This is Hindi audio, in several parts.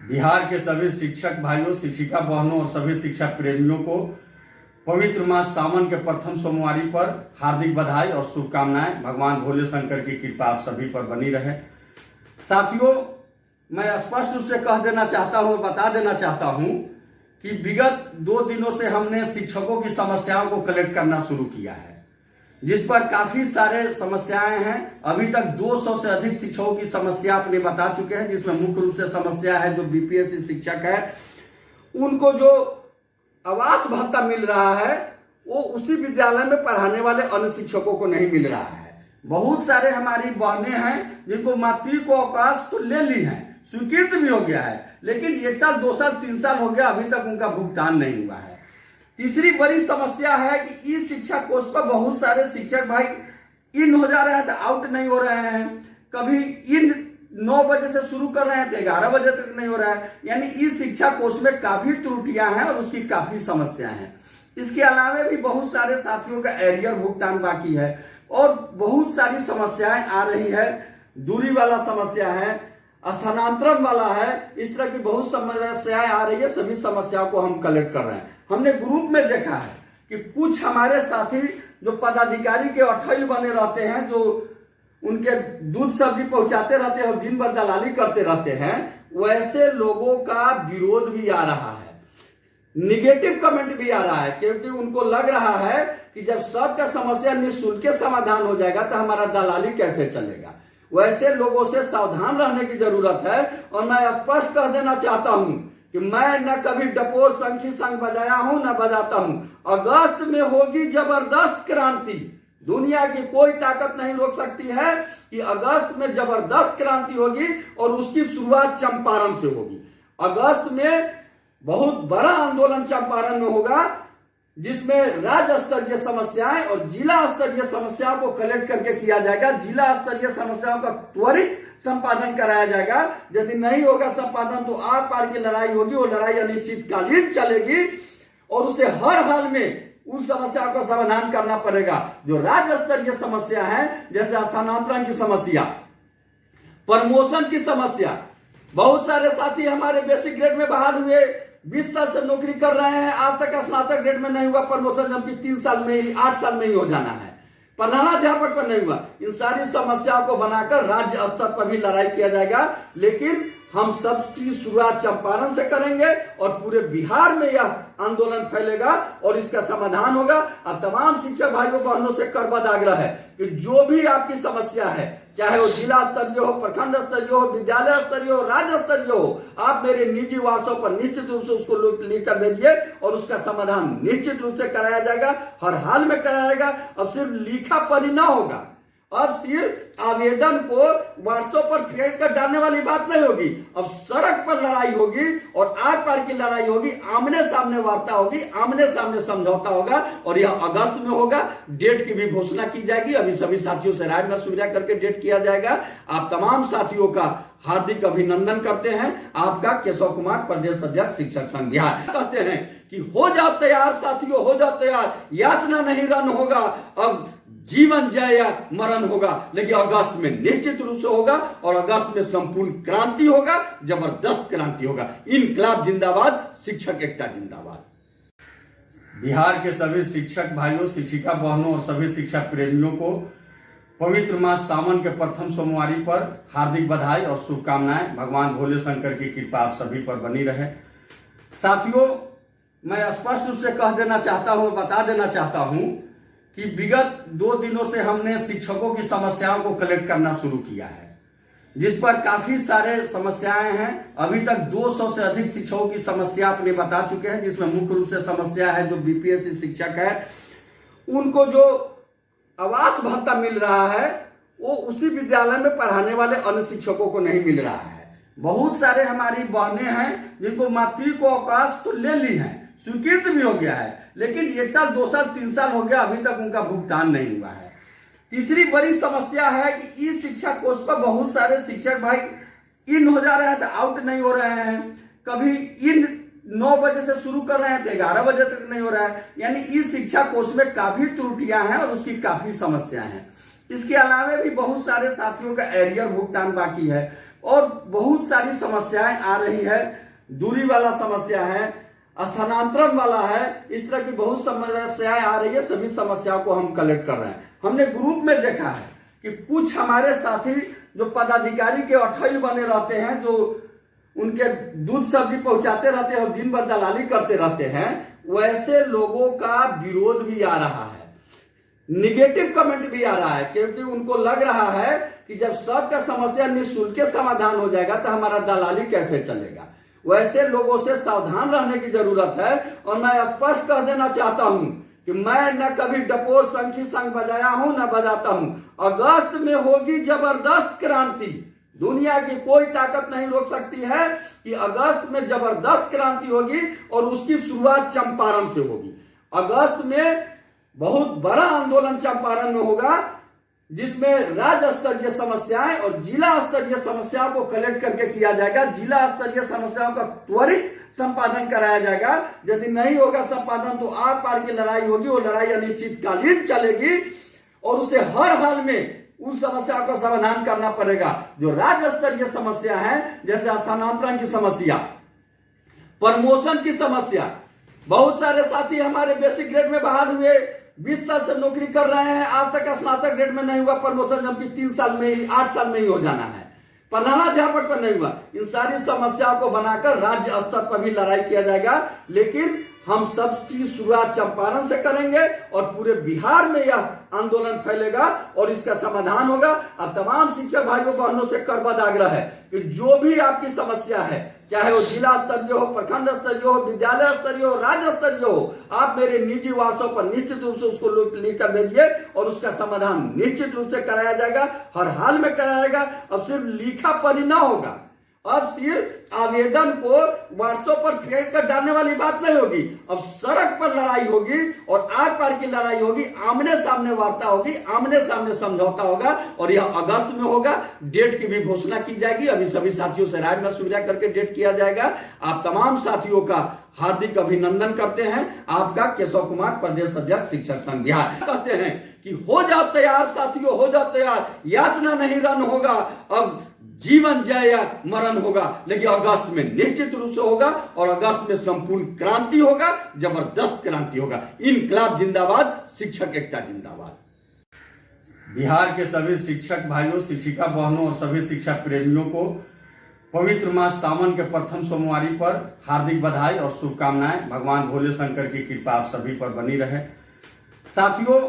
बिहार के सभी शिक्षक भाइयों, शिक्षिका बहनों और सभी शिक्षा प्रेमियों को पवित्र मास सावन के प्रथम सोमवारी पर हार्दिक बधाई और शुभकामनाएं। भगवान भोले शंकर की कृपा आप सभी पर बनी रहे। साथियों, मैं स्पष्ट रूप से कह देना चाहता हूं, बता देना चाहता हूं कि विगत 2 दिनों से हमने शिक्षकों की समस्याओं को कलेक्ट करना शुरू किया है, जिस पर काफी सारे समस्याएं हैं। अभी तक 200 से अधिक शिक्षकों की समस्या अपने बता चुके हैं, जिसमें मुख्य रूप से समस्या है जो बीपीएससी शिक्षक है, उनको जो आवास भत्ता मिल रहा है वो उसी विद्यालय में पढ़ाने वाले अन्य शिक्षकों को नहीं मिल रहा है। बहुत सारे हमारी बहनें हैं जिनको मातृत्व को अवकाश तो ले ली है, स्वीकृत भी हो गया है, लेकिन 1 साल 2 साल 3 साल हो गया, अभी तक उनका भुगतान नहीं हुआ है। तीसरी बड़ी समस्या है कि इस शिक्षा कोर्स पर बहुत सारे शिक्षक भाई इन हो जा रहे हैं तो आउट नहीं हो रहे हैं। कभी इन 9 बजे से शुरू कर रहे हैं तो 11 बजे तक नहीं हो रहा है। यानी इस शिक्षा कोर्स में काफी त्रुटियां हैं और उसकी काफी समस्याएं हैं। इसके अलावा भी बहुत सारे साथियों का एरियर भुगतान बाकी है और बहुत सारी समस्याएं आ रही है। दूरी वाला समस्या है, स्थानांतरण वाला है, इस तरह की बहुत समस्याएं आ रही है। सभी समस्याओं को हम कलेक्ट कर रहे हैं। हमने ग्रुप में देखा है कि कुछ हमारे साथी जो पदाधिकारी के अठैल बने रहते हैं, जो उनके दूध सब्जी पहुंचाते रहते हैं और दिन भर दलाली करते रहते हैं, वैसे लोगों का विरोध भी आ रहा है, निगेटिव कमेंट भी आ रहा है, क्योंकि उनको लग रहा है कि जब सबका समस्या निःशुल्क समाधान हो जाएगा तो हमारा दलाली कैसे चलेगा। वैसे लोगों से सावधान रहने की जरूरत है। और मैं स्पष्ट कह देना चाहता हूं कि मैं न कभी डपोर शंखी संग बजाया हूं न बजाता हूं। अगस्त में होगी जबरदस्त क्रांति। दुनिया की कोई ताकत नहीं रोक सकती है कि अगस्त में जबरदस्त क्रांति होगी और उसकी शुरुआत चंपारण से होगी। अगस्त में बहुत बड़ा आंदोलन चंपारण में होगा, जिसमें राज्य स्तरीय समस्याएं और जिला स्तरीय समस्याओं को कलेक्ट करके किया जाएगा। जिला स्तरीय समस्याओं का त्वरित संपादन कराया जाएगा। यदि नहीं होगा संपादन तो आर पार की लड़ाई होगी। वो लड़ाई अनिश्चितकालीन चलेगी और उसे हर हाल में उन समस्याओं का समाधान करना पड़ेगा। जो राज्य स्तरीय समस्या है, जैसे स्थानांतरण की समस्या, प्रमोशन की समस्या, बहुत सारे साथी हमारे बेसिक ग्रेड में बहाल हुए 20 साल से नौकरी कर रहे हैं, आज तक स्नातक ग्रेड में नहीं हुआ प्रमोशन, जबकि 3 साल में ही 8 साल में ही हो जाना है। प्रधानाध्यापक पर नहीं हुआ। इन सारी समस्याओं को बनाकर राज्य स्तर पर भी लड़ाई किया जाएगा, लेकिन हम सबकी शुरुआत चंपारण से करेंगे और पूरे बिहार में यह आंदोलन फैलेगा और इसका समाधान होगा। अब तमाम शिक्षक भाइयों बहनों से करबद्ध आग्रह है कि जो भी आपकी समस्या है, चाहे वो जिला स्तरीय हो, प्रखंड स्तरीय हो, विद्यालय स्तरीय हो, राज्य स्तरीय हो, आप मेरे निजी व्हाट्सएप पर निश्चित रूप से उसको लिखकर भेजिए और उसका समाधान निश्चित रूप से कराया जाएगा, हर हाल में कराया जाएगा। अब सिर्फ लिखा पढ़ी ना होगा, अब सिर्फ आवेदन को व्हाट्सएप पर फेंक कर डालने वाली बात नहीं होगी। अब सड़क पर लड़ाई होगी और आर पार की लड़ाई होगी, आमने सामने वार्ता होगी, आमने सामने समझौता होगा और यह अगस्त में होगा। डेट की भी घोषणा की जाएगी। अभी सभी साथियों से राय मशविरा करके डेट किया जाएगा। आप तमाम साथियों का हार्दिक अभिनंदन करते हैं। आपका केशव कुमार, प्रदेश अध्यक्ष शिक्षक संघ बिहार। कहते हैं कि हो जाओ तैयार साथियों, हो जाओ तैयार, याचना नहीं रन होगा, अब जीवन जय या मरण होगा, लेकिन अगस्त में निश्चित रूप से होगा और अगस्त में संपूर्ण क्रांति होगा, जबरदस्त क्रांति होगा। इनकलाब जिंदाबाद, शिक्षक एकता जिंदाबाद। बिहार के सभी शिक्षक भाइयों, शिक्षिका बहनों और सभी शिक्षा प्रेमियों को पवित्र मास सावन के प्रथम सोमवारी पर हार्दिक बधाई और शुभकामनाएं। भगवान भोले शंकर की कृपा आप सभी पर बनी रहे। साथियों, मैं स्पष्ट रूप से कह देना चाहता हूं, बता देना चाहता हूं कि विगत 2 दिनों से हमने शिक्षकों की समस्याओं को कलेक्ट करना शुरू किया है, जिस पर काफी सारे समस्याएं हैं। अभी तक 200 से अधिक शिक्षकों की समस्या अपने बता चुके हैं, जिसमें मुख्य रूप से समस्या है जो बीपीएससी शिक्षक है, उनको जो आवास भत्ता मिल रहा है वो उसी विद्यालय में पढ़ाने वाले अन्य शिक्षकों को नहीं मिल रहा है। बहुत सारे हमारी बहनें हैं जिनको मातृत्व को अवकाश तो ले ली है, स्वीकृत भी हो गया है, लेकिन 1 साल 2 साल 3 साल हो गया, अभी तक उनका भुगतान नहीं हुआ है। तीसरी बड़ी समस्या है कि इस शिक्षा कोर्स पर बहुत सारे शिक्षक भाई इन हो जा रहे हैं तो आउट नहीं हो रहे हैं। कभी इन 9 बजे से शुरू कर रहे हैं तो 11 बजे तक नहीं हो रहा है। यानी इस शिक्षा कोर्स में काफी त्रुटियां हैं और उसकी काफी समस्याएं हैं। इसके अलावा भी बहुत सारे साथियों का एरियर भुगतान बाकी है। और बहुत सारी समस्याएं आ रही है। दूरी वाला समस्या है, स्थानांतरण वाला है, इस तरह की बहुत समस्याएं आ रही है। सभी समस्याओं को हम कलेक्ट कर रहे हैं। हमने ग्रुप में देखा है कि कुछ हमारे साथी जो पदाधिकारी के अठैल बने रहते हैं, जो उनके दूध सब्जी पहुंचाते रहते हैं और दिन भर दलाली करते रहते हैं, वैसे लोगों का विरोध भी आ रहा है, निगेटिव कमेंट भी आ रहा है, क्योंकि उनको लग रहा है कि जब सबका समस्या निःशुल्क समाधान हो जाएगा तो हमारा दलाली कैसे चलेगा। वैसे लोगों से सावधान रहने की जरूरत है। और मैं स्पष्ट कह देना चाहता हूं कि मैं न कभी डपोर शंखी शंख बजाया हूं न बजाता हूं। अगस्त में होगी जबरदस्त क्रांति, दुनिया की कोई ताकत नहीं रोक सकती है कि अगस्त में जबरदस्त क्रांति होगी और उसकी शुरुआत चंपारण से होगी। अगस्त में बहुत बड़ा आंदोलन चंपारण में होगा, जिसमें राज्य स्तरीय समस्याएं और जिला स्तरीय समस्याओं को कलेक्ट करके किया जाएगा। जिला स्तरीय समस्याओं का त्वरित संपादन कराया जाएगा। यदि नहीं होगा संपादन तो आर पार की लड़ाई होगी, वो लड़ाई अनिश्चितकालीन चलेगी और उसे हर हाल में उन समस्याओं का समाधान करना पड़ेगा। जो राज्य स्तरीय समस्या है, जैसे स्थानांतरण की समस्या, प्रमोशन की समस्या, बहुत सारे साथी हमारे बेसिक ग्रेड में बहाल हुए 20 साल से नौकरी कर रहे हैं, आज तक स्नातक ग्रेड में नहीं हुआ प्रमोशन, जबकि 3 साल में ही 8 साल में ही हो जाना है। प्रधानाध्यापक पर नहीं हुआ। इन सारी समस्याओं को बनाकर राज्य स्तर पर भी लड़ाई किया जाएगा, लेकिन हम सब की शुरुआत चंपारण से करेंगे और पूरे बिहार में यह आंदोलन फैलेगा और इसका समाधान होगा। अब तमाम शिक्षक भाइयों बहनों से करबद्ध आग्रह है कि जो भी आपकी समस्या है, चाहे वो जिला स्तरीय हो, प्रखंड स्तरीय हो, विद्यालय स्तरीय हो, राज्य स्तरीय हो, आप मेरे निजी व्हाट्सएप पर निश्चित रूप से उसको लिख कर भेजिए और उसका समाधान निश्चित रूप से कराया जाएगा, हर हाल में कराया जाएगा। अब सिर्फ लिखा पढ़ी ना होगा, अब सिर्फ आवेदन को व्हाट्सएप पर फेंक कर डालने वाली बात नहीं होगी। अब सड़क पर लड़ाई होगी और आर पार की लड़ाई होगी, आमने सामने वार्ता होगी, आमने सामने समझौता होगा और यह अगस्त में होगा। डेट की भी घोषणा की जाएगी। अभी सभी साथियों से राय मशविरा करके डेट किया जाएगा। आप तमाम साथियों का हार्दिक अभिनंदन करते हैं। आपका केशव कुमार, प्रदेश अध्यक्ष शिक्षक संघ बिहार। कहते हैं कि हो जाओ तैयार साथियों, हो जाओ तैयार, याचना नहीं रन होगा, अब जीवन जय या मरण होगा, लेकिन अगस्त में निश्चित रूप से होगा और अगस्त में संपूर्ण क्रांति होगा, जबरदस्त क्रांति होगा। इनकलाब जिंदाबाद, शिक्षक एकता जिंदाबाद। बिहार के सभी शिक्षक भाइयों, शिक्षिका बहनों और सभी शिक्षा प्रेमियों को पवित्र मास सावन के प्रथम सोमवारी पर हार्दिक बधाई और शुभकामनाएं। भगवान भोले शंकर की कृपा आप सभी पर बनी रहे। साथियों,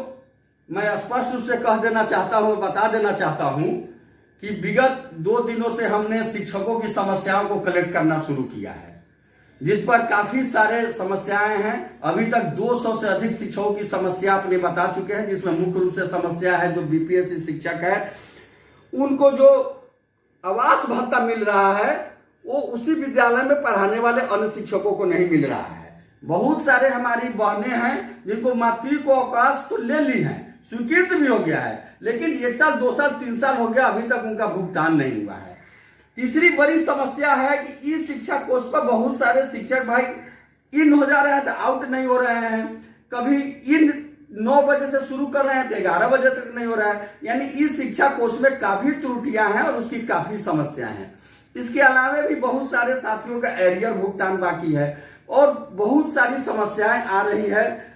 मैं स्पष्ट रूप से कह देना चाहता हूं, बता देना चाहता हूं कि विगत 2 दिनों से हमने शिक्षकों की समस्याओं को कलेक्ट करना शुरू किया है, जिस पर काफी सारे समस्याएं हैं। अभी तक 200 से अधिक शिक्षकों की समस्या अपने बता चुके हैं, जिसमें मुख्य रूप से समस्या है जो बीपीएससी शिक्षक है, उनको जो आवास भत्ता मिल रहा है वो उसी विद्यालय में पढ़ाने वाले अन्य शिक्षकों को नहीं मिल रहा है। बहुत सारे हमारी बहनें हैं जिनको मातृत्व अवकाश तो ले ली है, स्वीकृत भी हो गया है, लेकिन 1 साल 2 साल 3 साल हो गया, अभी तक उनका भुगतान नहीं हुआ है। तीसरी बड़ी समस्या है कि ई शिक्षा कोष पर बहुत सारे शिक्षक भाई इन हो जा रहे हैं तो आउट नहीं हो रहे हैं। कभी इन 9 बजे से शुरू कर रहे हैं तो 11 बजे तक नहीं हो रहा है। यानी ई शिक्षा कोष में काफी त्रुटियां हैं और उसकी काफी समस्याएं हैं। इसके अलावा भी बहुत सारे साथियों का एरियर भुगतान बाकी है और बहुत सारी समस्याएं आ रही है।